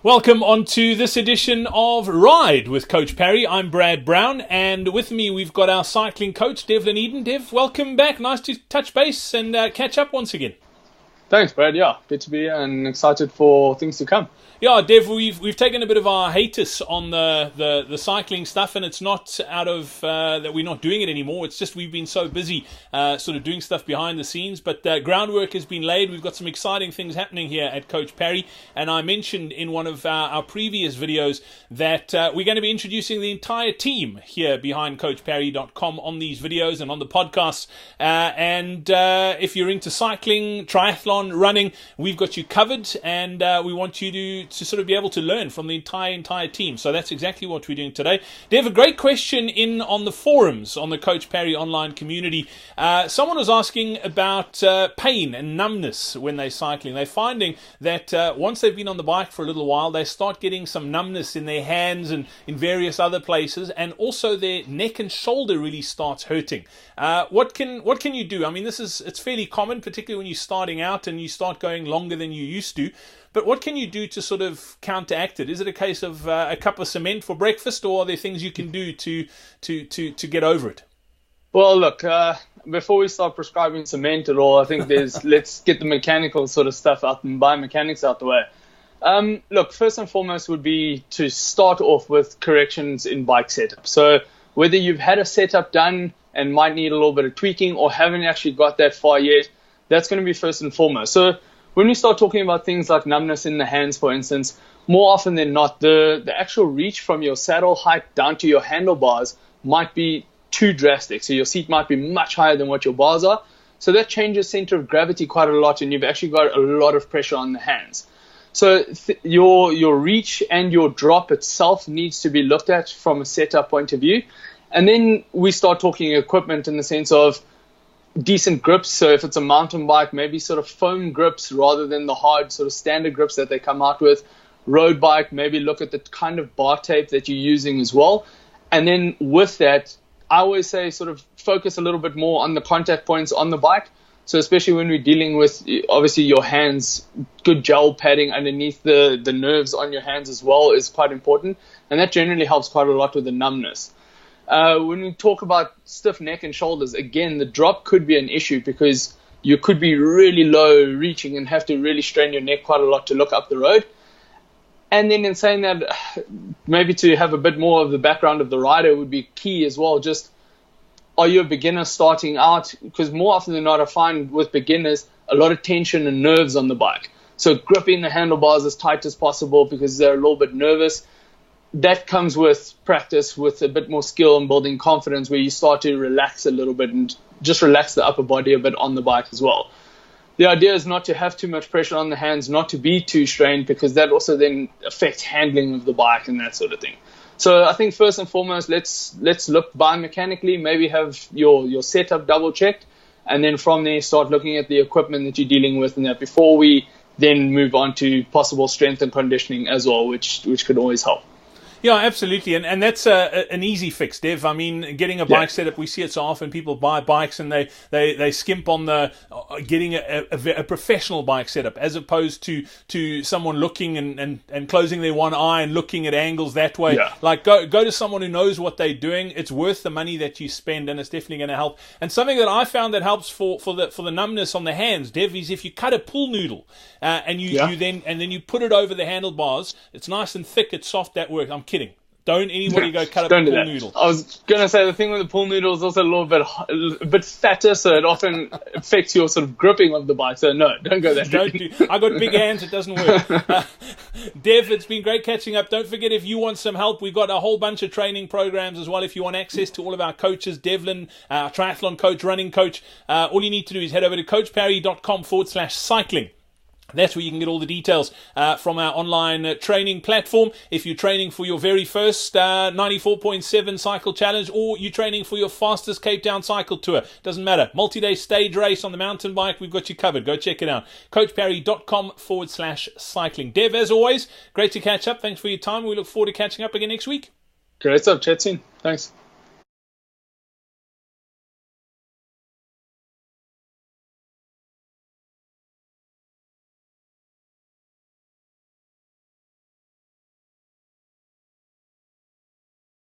Welcome on to this edition of Ride with Coach Parry. I'm Brad Brown, and with me we've got our cycling coach, Devlin Eyden. Dev, welcome back. Nice to touch base and catch up once again. Thanks, Brad. Yeah, good to be here and excited for things to come. Yeah, Dev, we've taken a bit of our hiatus on the cycling stuff, and it's not out of that we're not doing it anymore. It's just we've been so busy sort of doing stuff behind the scenes, but groundwork has been laid. We've got some exciting things happening here at Coach Parry, and I mentioned in one of our previous videos that we're going to be introducing the entire team here behind CoachParry.com on these videos and on the podcasts, and if you're into cycling, triathlon, running, we've got you covered, and we want you to sort of be able to learn from the entire team. So that's exactly what we're doing today. They have a great question in on the forums on the Coach Parry online community. Someone was asking about pain and numbness when they're cycling. They're finding that once they've been on the bike for a little while, they start getting some numbness in their hands and in various other places, and also their neck and shoulder really starts hurting. What can you do? I mean, it's fairly common, particularly when you're starting out and you start going longer than you used to. But what can you do to sort of counteract it? Is it a case of a cup of cement for breakfast, or are there things you can do to get over it? Well, look, before we start prescribing cement at all, I think let's get the mechanical sort of stuff out and biomechanics out the way. Look, first and foremost would be to start off with corrections in bike setup. So whether you've had a setup done and might need a little bit of tweaking, or haven't actually got that far yet, that's going to be first and foremost. So when we start talking about things like numbness in the hands, for instance, more often than not, the actual reach from your saddle height down to your handlebars might be too drastic. So your seat might be much higher than what your bars are. So that changes center of gravity quite a lot, and you've actually got a lot of pressure on the hands. So your reach and your drop itself needs to be looked at from a setup point of view. And then we start talking equipment in the sense of decent grips. So if it's a mountain bike, maybe sort of foam grips rather than the hard sort of standard grips that they come out with. Road bike, maybe look at the kind of bar tape that you're using as well. And then with that, I always say sort of focus a little bit more on the contact points on the bike. So especially when we're dealing with, obviously, your hands, good gel padding underneath the nerves on your hands as well is quite important. And that generally helps quite a lot with the numbness. When we talk about stiff neck and shoulders, again, the drop could be an issue because you could be really low reaching and have to really strain your neck quite a lot to look up the road. And then in saying that, maybe to have a bit more of the background of the rider would be key as well. Just, are you a beginner starting out? Because more often than not, I find with beginners, a lot of tension and nerves on the bike. So gripping the handlebars as tight as possible because they're a little bit nervous. That comes with practice, with a bit more skill and building confidence, where you start to relax a little bit and just relax the upper body a bit on the bike as well. The idea is not to have too much pressure on the hands, not to be too strained, because that also then affects handling of the bike and that sort of thing. So I think first and foremost, let's look biomechanically, maybe have your setup double checked, and then from there start looking at the equipment that you're dealing with, and that before we then move on to possible strength and conditioning as well, which could always help. Yeah, absolutely, and that's an easy fix, Dev. I mean, getting a bike setup, we see it so often. People buy bikes and they skimp on the getting a professional bike setup, as opposed to someone looking and closing their one eye and looking at angles that way. Yeah. Like go to someone who knows what they're doing. It's worth the money that you spend, and it's definitely going to help. And something that I found that helps for the numbness on the hands, Dev, is if you cut a pool noodle and you then put it over the handlebars. It's nice and thick. It's soft. That works. I'm kidding. Don't anybody go cut up a pool noodle. I was going to say the thing with the pool noodle is also a bit fatter, so it often affects your sort of gripping of the bike. So no, don't go that way. I got big hands, it doesn't work. Dev, it's been great catching up. Don't forget, if you want some help, we've got a whole bunch of training programs as well. If you want access to all of our coaches, Devlin, triathlon coach, running coach, all you need to do is head over to CoachParry.com/cycling. That's where you can get all the details from our online training platform. If you're training for your very first 94.7 cycle challenge, or you're training for your fastest Cape Town cycle tour, doesn't matter. Multi-day stage race on the mountain bike, we've got you covered. Go check it out. CoachParry.com/cycling. Dev, as always, great to catch up. Thanks for your time. We look forward to catching up again next week. Great stuff. Chat soon. Thanks.